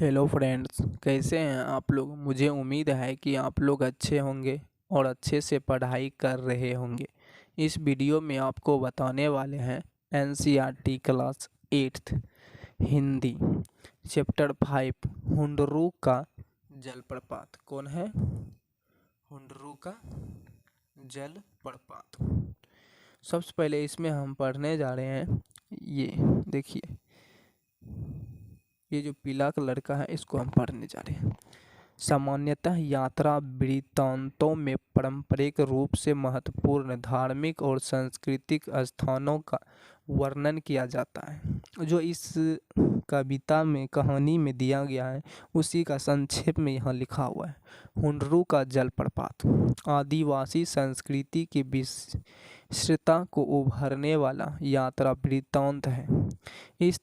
Hello friends, कैसे हैं आप लोग। मुझे उम्मीद है कि आप लोग अच्छे होंगे और अच्छे से पढ़ाई कर रहे होंगे। इस वीडियो में आपको बताने वाले हैं NCERT class 8th Hindi chapter 5 Hundru का जलप्रपात। कौन है हुंडरू का जलप्रपात। सबसे पहले इसमें हम पढ़ने जा रहे हैं, ये देखिए, ये जो पीला कलर का है इसको हम पढ़ने जा रहे हैं। सामान्यतः यात्रा वृत्तांतों में पारंपरिक रूप से महत्वपूर्ण धार्मिक और सांस्कृतिक स्थानों का वर्णन किया जाता है। जो इस कविता में कहानी में दिया गया है उसी का संक्षेप में यहाँ लिखा हुआ है। हुंडरू का जलप्रपात आदिवासी संस्कृति की विशिष्टता को उभरने वाला यात्रा वृत्तांत है। इस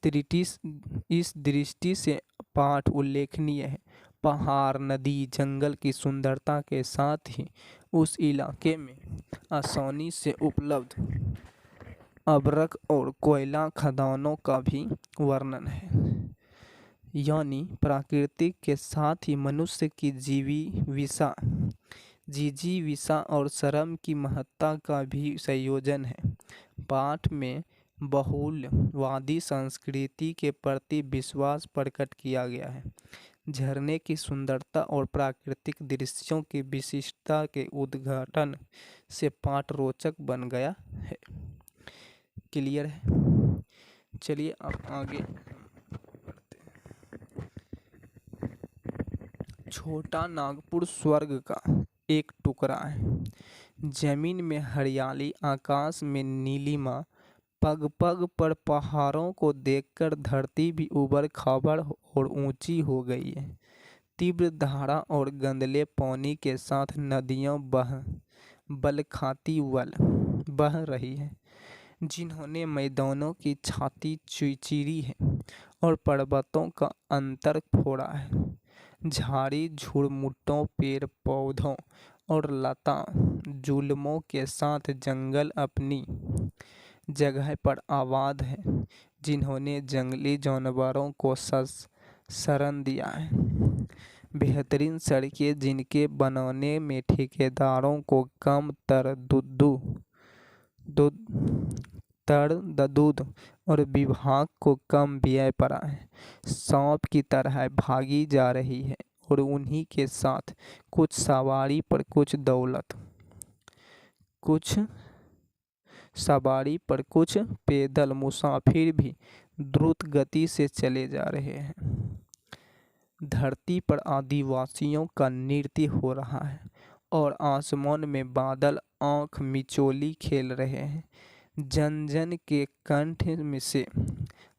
दृष्टि से पाठ उल्लेखनीय है। पहाड़, नदी, जंगल की सुंदरता के साथ ही उस इलाके में आसानी से उपलब्ध अभ्रक और कोयला खदानों का भी वर्णन है। यानी प्रकृति के साथ ही मनुष्य की जिजीविषा और श्रम की महत्ता का भी संयोजन है। पाठ में बहुलवादी संस्कृति के प्रति विश्वास प्रकट किया गया है। झरने की सुंदरता और प्राकृतिक दृश्यों की विशिष्टता के उद्घाटन से पाठ रोचक बन गया है। क्लियर है। चलिए अब आगे बढ़ते हैं। छोटा नागपुर स्वर्ग का एक टुकड़ा है। जमीन में हरियाली, आकाश में नीलिमा, पग पग पर पहाड़ों को देखकर धरती भी उबड़ खाबड़ और ऊंची हो गई है। तीव्र धारा और गंदले पानी के साथ नदियां बल खाती बह रही है, जिन्होंने मैदानों की छाती चीरी है और पर्वतों का अंतर फोड़ा है। झाड़ी झुरमुटों, पेड़ पौधों और लता जुल्मों के साथ जंगल अपनी जगह पर आबाद है, जिन्होंने जंगली जानवरों को शरण दिया है। बेहतरीन सड़कें, जिनके बनाने में ठेकेदारों को कम तरदूद और विभाग को कम व्यय पड़ा है, सांप की तरह भागी जा रही है। और उन्हीं के साथ कुछ सवारी पर कुछ पैदल मुसाफिर भी द्रुत गति से चले जा रहे हैं। धरती पर आदिवासियों का नृत्य हो रहा है और आसमान में बादल आँख मिचोली खेल रहे हैं। जन जन के कंठ में से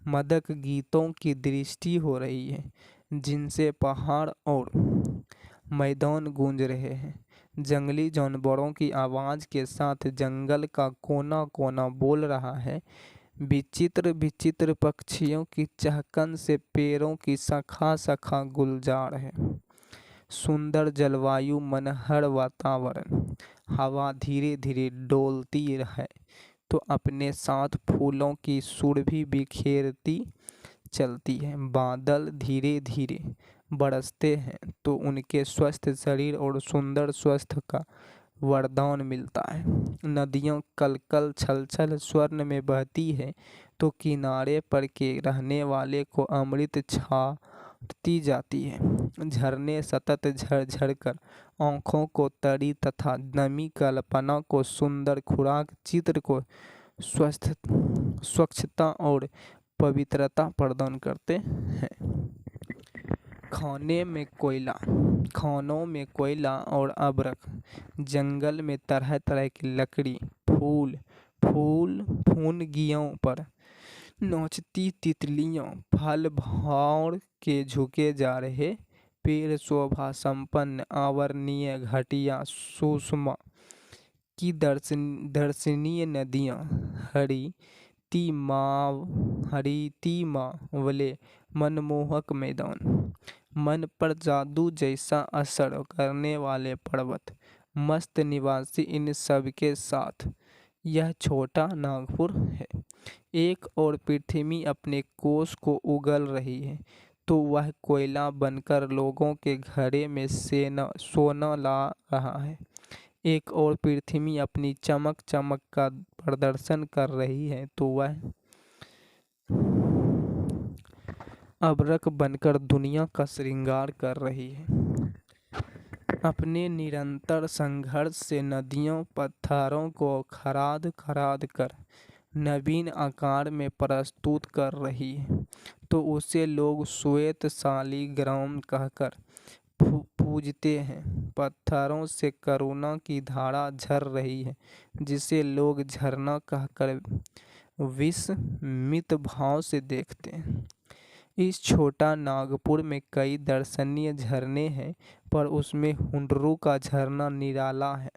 मदक गीतों की दृष्टि हो रही है, जिनसे पहाड़ और मैदान गूंज रहे हैं। जंगली जानवरों की आवाज़ के साथ जंगल का कोना कोना बोल रहा है। विचित्र विचित्र पक्षियों की चहकन से पेड़ों की शाखा शाखा गुलजार है। सुंदर जलवायु, मनहर वातावरण, हवा धीरे धीरे डोलती है तो अपने साथ फूलों की सुरभि बिखेरती चलती है। बादल धीरे धीरे बरसते हैं तो उनके स्वस्थ शरीर और सुंदर स्वास्थ्य का वरदान मिलता है। नदियाँ कल कल छल छल स्वर्ण में बहती है तो किनारे पर के रहने वाले को अमृत छाती जाती है। झरने सतत झरझर कर आँखों को तरी तथा नमी कल्पना को सुंदर खुराक, चित्र को स्वच्छता और पवित्रता प्रदान करते हैं। खानों में कोयला और अभ्रक, जंगल में तरह तरह की लकड़ी, फूनगियों पर नाचती तितलियां, फल भाड़ के झुके जा रहे पेड़, शोभा संपन्न आवरणीय घाटियां, सुषमा की दर्शनीय नदियां, हरितिमावले मनमोहक मैदान, मन पर जादू जैसा असर करने वाले पर्वत, मस्त निवासी, इन सब के साथ यह छोटा नागपुर है। एक और पृथ्वी अपने कोष को उगल रही है तो वह कोयला बनकर लोगों के घड़े में सोना ला रहा है। एक और पृथ्वी अपनी चमक चमक का प्रदर्शन कर रही है, तो वह अबरक बनकर दुनिया का श्रृंगार कर रही है। अपने निरंतर संघर्ष से नदियों पत्थरों को खराद खराद कर नवीन आकार में प्रस्तुत कर रही है, तो उसे लोग श्वेत शालिग्राम कहकर पूजते हैं। पत्थरों से करुणा की धारा झर रही है, जिसे लोग झरना कहकर विस्मित भाव से देखते हैं। इस छोटा नागपुर में कई दर्शनीय झरने हैं, पर उसमें हुंडरू का झरना निराला है।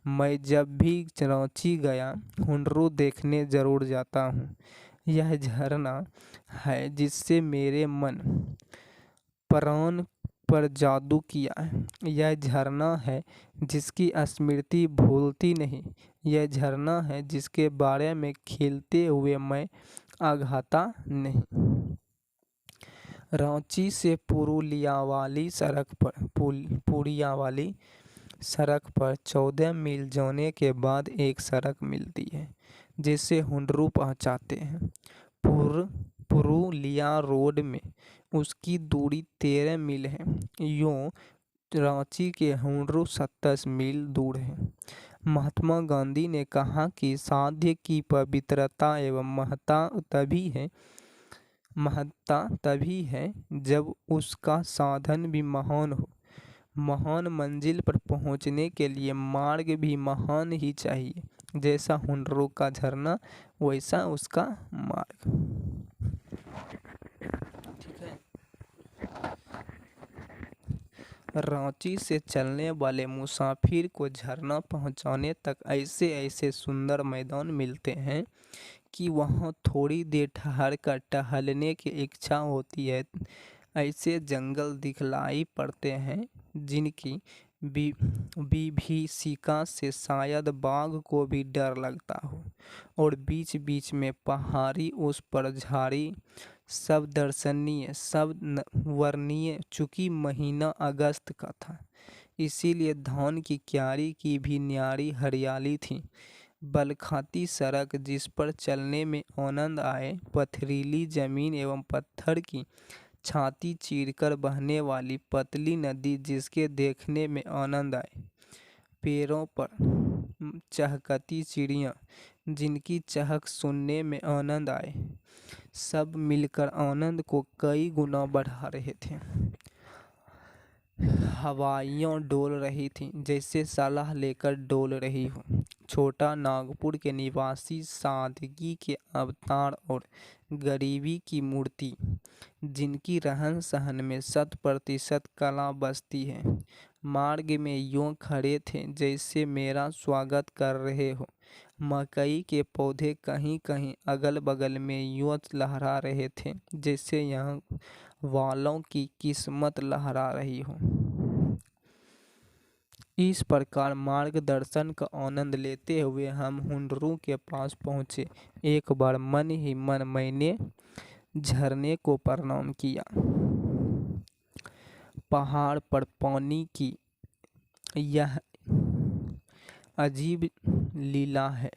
मैं जब भी रांची गया हुंडरू देखने जरूर जाता हूँ। यह झरना है जिससे मेरे मन प्राण पर जादू किया है। यह झरना है जिसकी स्मृति भूलती नहीं। यह झरना है जिसके बारे में खेलते हुए मैं आघाता नहीं। रांची से पुरुलियावाली सड़क पर 14 मील जाने के बाद एक सड़क मिलती है जिसे हुंडरू पहुंचाते हैं। पुरुलिया रोड में उसकी दूरी 13 मील है। यूँ रांची के हुंडरू 27 मील दूर है। महात्मा गांधी ने कहा कि साध्य की पवित्रता एवं महत्ता तभी है जब उसका साधन भी महान हो। महान मंजिल पर पहुंचने के लिए मार्ग भी महान ही चाहिए। जैसा हुंडरू का झरना वैसा उसका मार्ग। ठीक है। रांची से चलने वाले मुसाफिर को झरना पहुंचाने तक ऐसे ऐसे सुंदर मैदान मिलते हैं कि वहाँ थोड़ी देर ठहर कर टहलने की इच्छा होती है। ऐसे जंगल दिखलाई पड़ते हैं जिनकी विभीषिका से शायद बाघ को भी डर लगता हो। और बीच बीच में पहाड़ी, उस पर झाड़ी, सब दर्शनीय, सब वर्णनीय। चूँकि महीना अगस्त का था, इसीलिए धान की क्यारी की भी न्यारी हरियाली थी। बलखाती सड़क जिस पर चलने में आनंद आए, पथरीली जमीन एवं पत्थर की छाती चीरकर बहने वाली पतली नदी जिसके देखने में आनंद आए, पेड़ों पर चहकती चिड़ियाँ जिनकी चहक सुनने में आनंद आए, सब मिलकर आनंद को कई गुना बढ़ा रहे थे। हवाइयाँ डोल रही थीं, जैसे सलाह लेकर डोल रही हो। छोटा नागपुर के निवासी सादगी के अवतार और गरीबी की मूर्ति, जिनकी रहन सहन में 100% कला बसती है, मार्ग में यूँ खड़े थे जैसे मेरा स्वागत कर रहे हो। मकई के पौधे कहीं कहीं अगल बगल में यूँ लहरा रहे थे जैसे यहाँ वालों की किस्मत लहरा रही हो। इस प्रकार मार्गदर्शन का आनंद लेते हुए हम हुंडरू के पास पहुँचे। एक बार मन ही मन मैंने झरने को प्रणाम किया। पहाड़ पर पानी की यह अजीब लीला है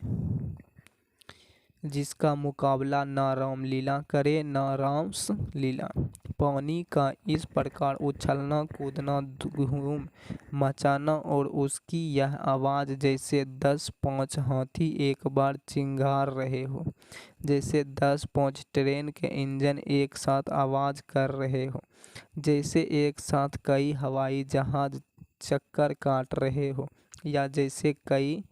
जिसका मुकाबला न रामलीला करे न रामस लीला। पानी का इस प्रकार उछलना कूदना, धूम मचाना और उसकी यह आवाज़ जैसे 10-5 हाथी एक बार चिंगार रहे हो, जैसे 10-5 ट्रेन के इंजन एक साथ आवाज़ कर रहे हो, जैसे एक साथ कई हवाई जहाज चक्कर काट रहे हो, या जैसे कई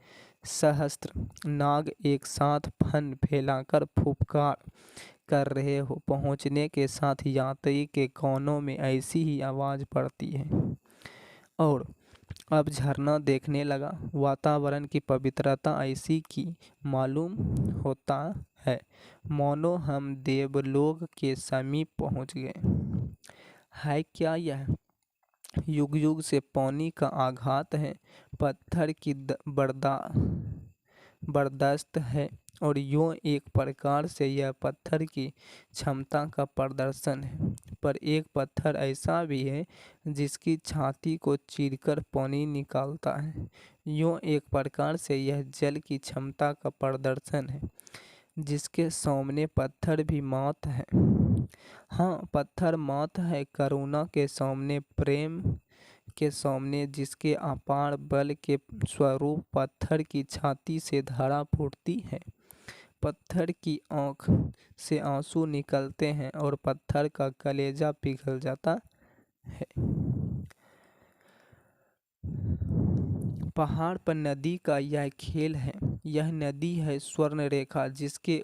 सहस्त्र नाग एक साथ फन फैलाकर फुफकार कर रहे हो। पहुंचने के साथ यात्री के कानों में ऐसी ही आवाज़ पड़ती है। और अब झरना देखने लगा। वातावरण की पवित्रता ऐसी कि मालूम होता है मानो हम देवलोक के समीप पहुंच गए। है क्या यह? युग युग से पानी का आघात है। पत्थर की बर्दाश्त है और यूँ एक प्रकार से यह पत्थर की क्षमता का प्रदर्शन है। पर एक पत्थर ऐसा भी है जिसकी छाती को चीरकर पानी निकालता है। यूँ एक प्रकार से यह जल की क्षमता का प्रदर्शन है, जिसके सामने पत्थर भी मात है। हाँ, पत्थर मात है करुणा के सामने, प्रेम के सामने, जिसके अपार बल के स्वरूप पत्थर की छाती से धारा फूटती है। पत्थर की आँख से आंसू निकलते हैं और पत्थर का कलेजा पिघल जाता है। पहाड़ पर नदी का यह खेल है। यह नदी है स्वर्ण रेखा, जिसके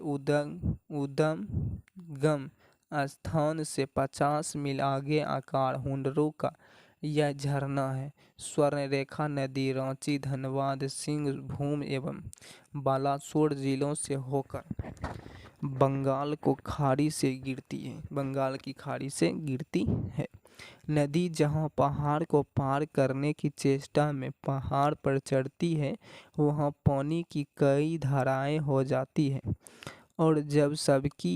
उद्गम स्थान से 50 मील आगे आकार हुंडरों का यह झरना है। स्वर्ण रेखा नदी रांची, धनबाद, सिंहभूम एवं बालासोर जिलों से होकर बंगाल की खाड़ी से गिरती है। नदी जहाँ पहाड़ को पार करने की चेष्टा में पहाड़ पर चढ़ती है, वहाँ पानी की कई धाराएं हो जाती हैं और जब सबकी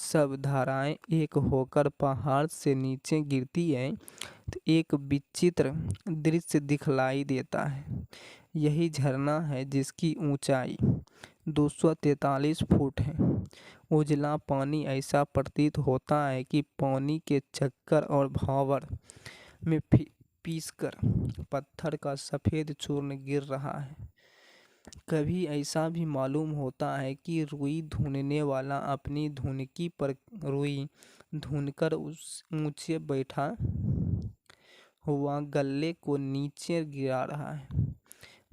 सब धाराएं एक होकर पहाड़ से नीचे गिरती हैं तो एक विचित्र दृश्य दिखलाई देता है। यही झरना है जिसकी ऊंचाई 243 फुट है। उजला पानी ऐसा प्रतीत होता है कि पानी के चक्कर और भांवर में पीसकर पत्थर का सफ़ेद चूर्ण गिर रहा है। कभी ऐसा भी मालूम होता है कि रुई धुनने वाला अपनी धुनकी पर रुई धुनकर उस ऊंचे बैठा हुआ गल्ले को नीचे गिरा रहा है।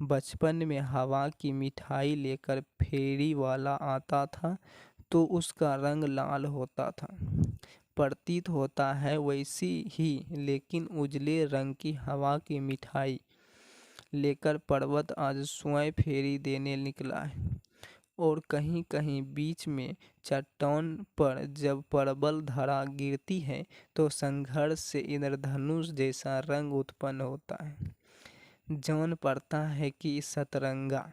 बचपन में हवा की मिठाई लेकर फेरी वाला आता था तो उसका रंग लाल होता था। प्रतीत होता है वैसी ही, लेकिन उजले रंग की हवा की मिठाई लेकर पर्वत आज स्वयं फेरी देने निकला है। और कहीं कहीं बीच में चट्टान पर जब प्रबल धारा गिरती है तो संघर्ष से इंद्रधनुष जैसा रंग उत्पन्न होता है। जान पड़ता है कि सतरंगा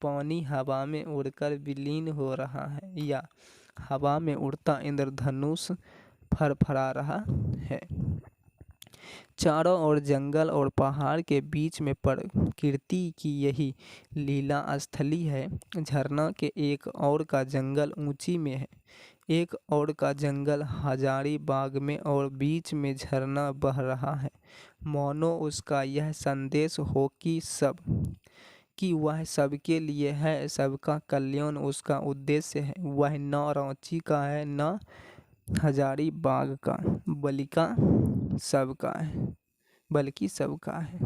पानी हवा में उड़कर विलीन हो रहा है या हवा में उड़ता इंद्रधनुष फरफरा रहा है। चारों ओर जंगल और पहाड़ के बीच में प्रकृति की यही लीला स्थली है। झरना के एक ओर का जंगल ऊंची में है, एक ओर का जंगल हजारीबाग में और बीच में झरना बह रहा है। मानो उसका यह संदेश हो कि वह सबके लिए है, सबका कल्याण उसका उद्देश्य है। वह न रांची का है न हजारीबाग का, बल्कि सबका है।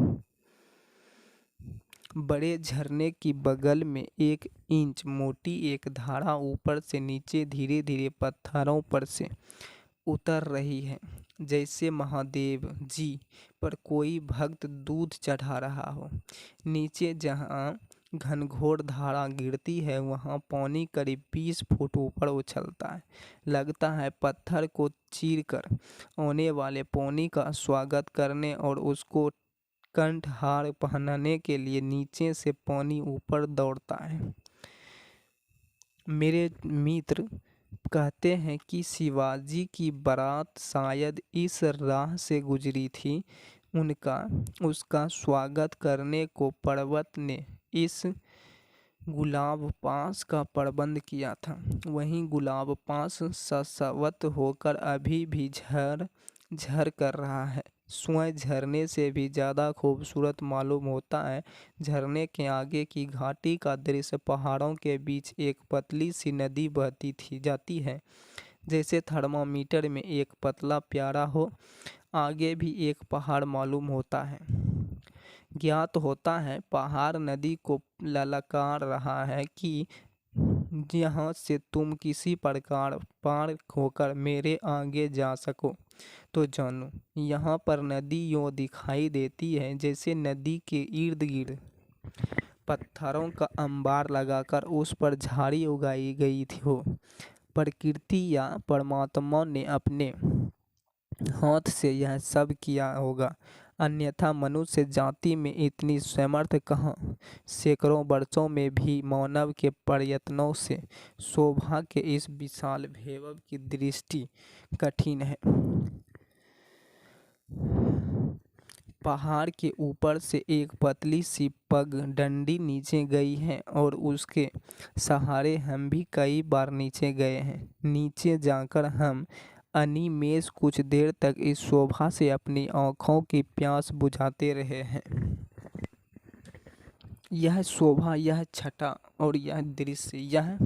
बड़े झरने की बगल में 1 इंच मोटी एक धारा ऊपर से नीचे धीरे धीरे पत्थरों पर से उतर रही है, जैसे महादेव जी पर कोई भक्त दूध चढ़ा रहा हो। नीचे जहाँ घनघोर धारा गिरती है वहाँ पानी करीब 20 फुट ऊपर उछलता है। लगता है पत्थर को चीरकर आने वाले पानी का स्वागत करने और उसको कंठहार पहनाने के लिए नीचे से पानी ऊपर दौड़ता है। मेरे मित्र कहते हैं कि शिवाजी की बारात शायद इस राह से गुजरी थी। उसका स्वागत करने को पर्वत ने इस गुलाब पास का प्रबंध किया था। वहीं गुलाब पास सशवत होकर अभी भी झर कर रहा है। स्वयं झरने से भी ज़्यादा खूबसूरत मालूम होता है। झरने के आगे की घाटी का दृश्य पहाड़ों के बीच एक पतली सी नदी बहती जाती है, जैसे थर्मामीटर में एक पतला प्यारा हो। आगे भी एक पहाड़ मालूम होता है। ज्ञात होता है पहाड़ नदी को ललकार रहा है कि यहाँ से तुम किसी प्रकार पार होकर मेरे आगे जा सको तो जानो। यहाँ पर नदी यूँ दिखाई देती है जैसे नदी के इर्द गिर्द पत्थरों का अंबार लगाकर उस पर झाड़ी उगाई गई थी हो। प्रकृति या परमात्मा ने अपने हाथ से यह सब किया होगा। अन्यथा मनुष्य जाति में इतनी सामर्थ्य कहाँ। सैकड़ों वर्षों में भी मानव के प्रयत्नों से शोभा के इस विशाल वैभव की दृष्टि कठिन है। पहाड़ के ऊपर से एक पतली सी पगडंडी नीचे गई है और उसके सहारे हम भी कई बार नीचे गए हैं। नीचे जाकर हम अनिमेष कुछ देर तक इस शोभा से अपनी आँखों की प्यास बुझाते रहे हैं। यह शोभा, यह छटा और यह दृश्य, यह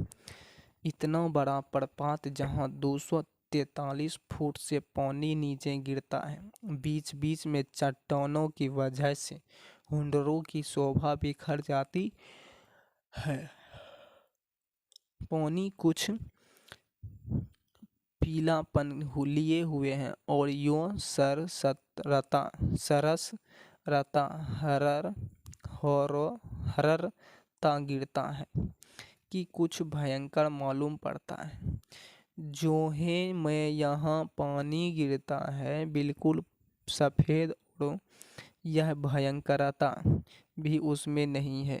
इतना बड़ा प्रपात जहाँ 243 फुट से पानी नीचे गिरता है, बीच बीच में चट्टानों की वजह से हुंडरों की शोभा बिखर जाती है। पानी कुछ पीलापन लिए हुए हैं और यूं सरस रता हररता गिरता है कि कुछ भयंकर मालूम पड़ता है। जोहे में यहाँ पानी गिरता है बिल्कुल सफ़ेद और यह भयंकरता भी उसमें नहीं है।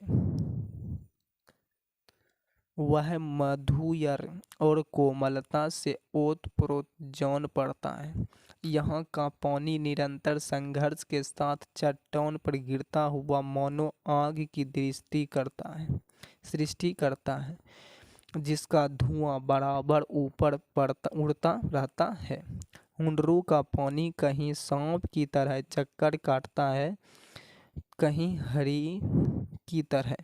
वह मधुर और कोमलता से ओतप्रोत जान पड़ता है। यहाँ का पानी निरंतर संघर्ष के साथ चट्टान पर गिरता हुआ मानो आग की सृष्टि करता है, जिसका धुआं बराबर ऊपर उड़ता रहता है। हुंडरू का पानी कहीं सांप की तरह चक्कर काटता है, कहीं हरी की तरह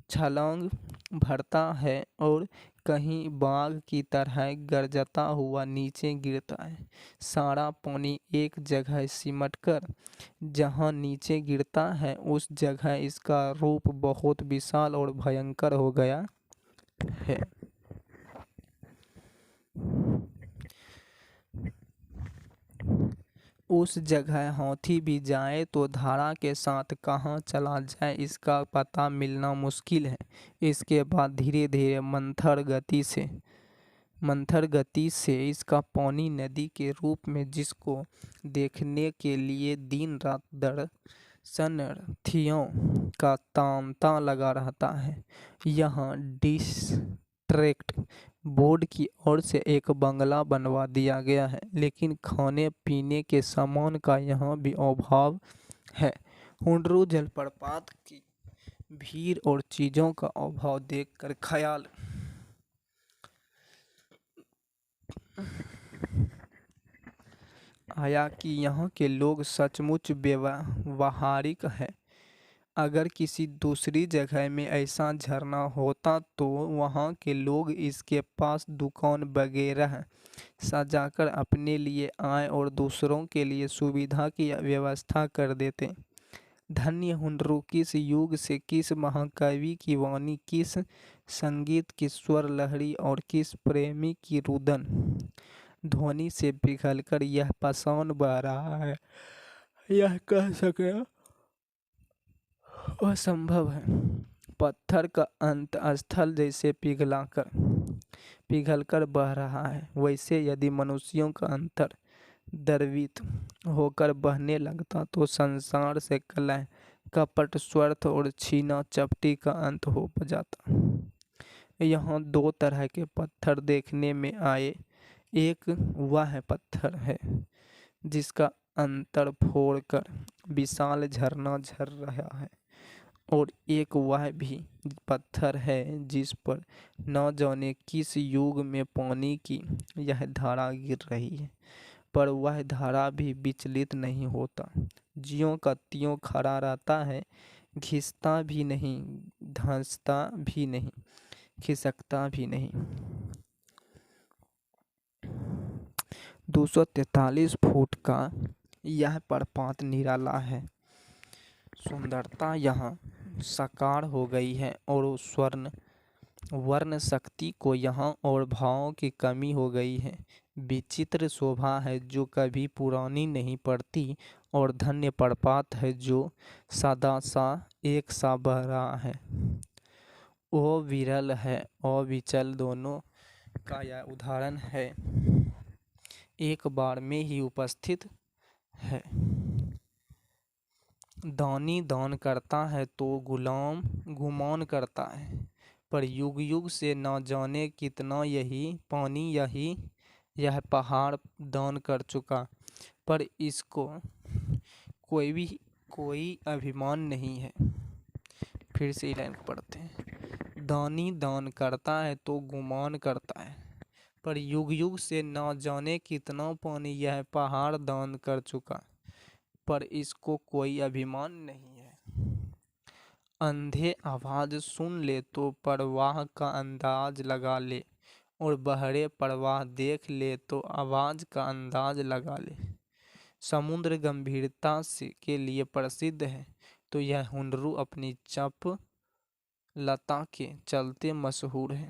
छलांग भरता है और कहीं बाघ की तरह गरजता हुआ नीचे गिरता है। सारा पानी एक जगह सिमटकर जहाँ नीचे गिरता है, उस जगह इसका रूप बहुत विशाल और भयंकर हो गया है। उस जगह हाथी भी जाए तो धारा के साथ कहाँ चला जाए इसका पता मिलना मुश्किल है। इसके बाद धीरे धीरे मंथर गति से इसका पानी नदी के रूप में, जिसको देखने के लिए दिन रात दर्शनार्थियों का तांता लगा रहता है। यहाँ डिस्ट्रिक्ट बोर्ड की ओर से एक बंगला बनवा दिया गया है, लेकिन खाने पीने के सामान का यहाँ भी अभाव है। हुंडरू जलप्रपात की भीड़ और चीज़ों का अभाव देखकर ख्याल आया कि यहाँ के लोग सचमुच व्यावहारिक हैं। अगर किसी दूसरी जगह में ऐसा झरना होता तो वहाँ के लोग इसके पास दुकान वगैरह सजाकर अपने लिए आय और दूसरों के लिए सुविधा की व्यवस्था कर देते। धन्य हुंडरू, किस युग से, किस महाकवि की वाणी, किस संगीत की स्वर लहरी और किस प्रेमी की रुदन ध्वनि से पिघलकर यह पाषाण बह रहा है, यह कह सकना असंभव है। पत्थर का अंत स्थल जैसे पिघलकर बह रहा है, वैसे यदि मनुष्यों का अंतर द्रवित होकर बहने लगता तो संसार से कलह, कपट, स्वार्थ और छीना चपटी का अंत हो जाता। यहाँ दो तरह के पत्थर देखने में आए। एक वह पत्थर है जिसका अंतर फोड़कर विशाल झरना झर रहा है, और एक वह भी पत्थर है जिस पर न जाने किस युग में पानी की यह धारा गिर रही है, पर वह धारा भी विचलित नहीं होता, ज्यों का त्यों खड़ा रहता है, घिसता भी नहीं, धंसता भी नहीं, खिसकता भी नहीं। 243 फुट का यह प्रपात निराला है। सुंदरता यहाँ साकार हो गई है और वर्ण शक्ति को यहाँ और भावों की कमी हो गई है। विचित्र शोभा है जो कभी पुरानी नहीं पड़ती, और धन्य प्रपात है जो सदा सा एक सा बह रहा है। वो विरल है और विचल दोनों का यह उदाहरण है, एक बार में ही उपस्थित है। दानी दान करता है तो गुलाम गुमान करता है, पर युग युग से न जाने कितना यही पानी यह पहाड़ दान कर चुका, पर इसको कोई अभिमान नहीं है। फिर से लाइन को पढ़ते हैं। दानी दान करता है तो गुमान करता है, पर युग युग से न जाने कितना पानी यह पहाड़ दान कर चुका, पर इसको कोई अभिमान नहीं है। अंधे आवाज सुन ले तो परवाह का अंदाज लगा ले, और बहरे परवाह देख ले तो आवाज का अंदाज लगा ले। समुद्र गंभीरता से के लिए प्रसिद्ध है, तो यह हुंडरू अपनी चप लता के चलते मशहूर है।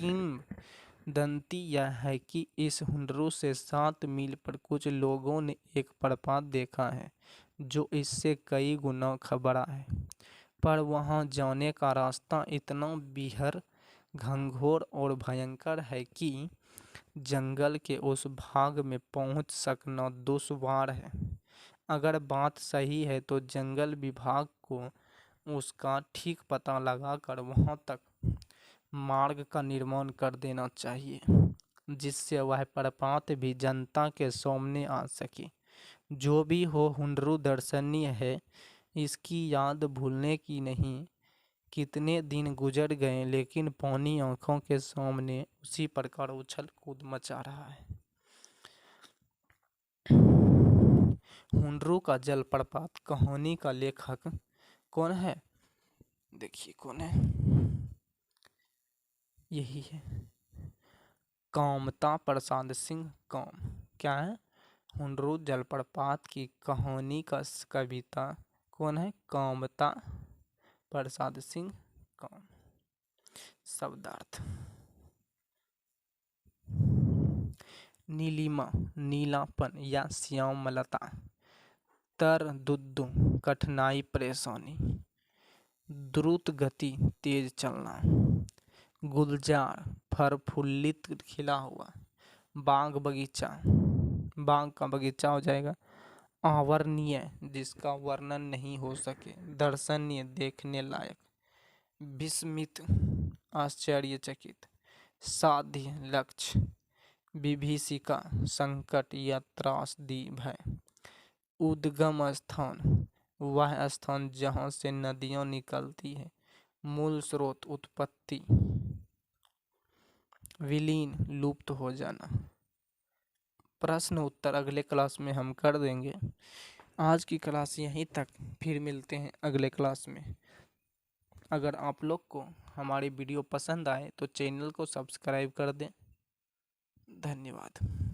किंवदंती यह है कि इस हुंडरू से 7 मील पर कुछ लोगों ने एक प्रपात देखा है, जो इससे कई गुना बड़ा है, पर वहां जाने का रास्ता इतना बीहर, घंघोर और भयंकर है कि जंगल के उस भाग में पहुंच सकना दुश्वार है। अगर बात सही है तो जंगल विभाग को उसका ठीक पता लगाकर वहां तक मार्ग का निर्माण कर देना चाहिए, जिससे वह प्रपात भी जनता के सामने आ सके। जो भी हो, हुंडरू दर्शनीय है, इसकी याद भूलने की नहीं। कितने दिन गुजर गए, लेकिन पानी आंखों के सामने उसी प्रकार उछल कूद मचा रहा है। हुंडरू का जलप्रपात कहानी का लेखक कौन है? देखिए कौन है, यही है कामता प्रसाद सिंह काम। क्या है? हुंडरू जलप्रपात की कहानी का कविता कौन है? कामता प्रसाद सिंह काम। शब्दार्थ: नीलिमा नीलापन या श्यामलता, तरदुद्दु कठिनाई परेशानी, द्रुत गति तेज चलना, गुलजार फरफुल्लित खिला हुआ, बाग बगीचा बाग का बगीचा हो जाएगा, आवर्णीय जिसका वर्णन नहीं हो सके, दर्शनीय देखने लायक, विस्मित आश्चर्यचकित, साध्य लक्ष्य, विभीषिका संकट या त्रासदी भय, उद्गम स्थान वह स्थान जहाँ से नदियाँ निकलती है, मूल स्रोत उत्पत्ति, विलीन लुप्त हो जाना। प्रश्न उत्तर अगले क्लास में हम कर देंगे। आज की क्लास यहीं तक, फिर मिलते हैं अगले क्लास में। अगर आप लोग को हमारी वीडियो पसंद आए तो चैनल को सब्सक्राइब कर दें। धन्यवाद।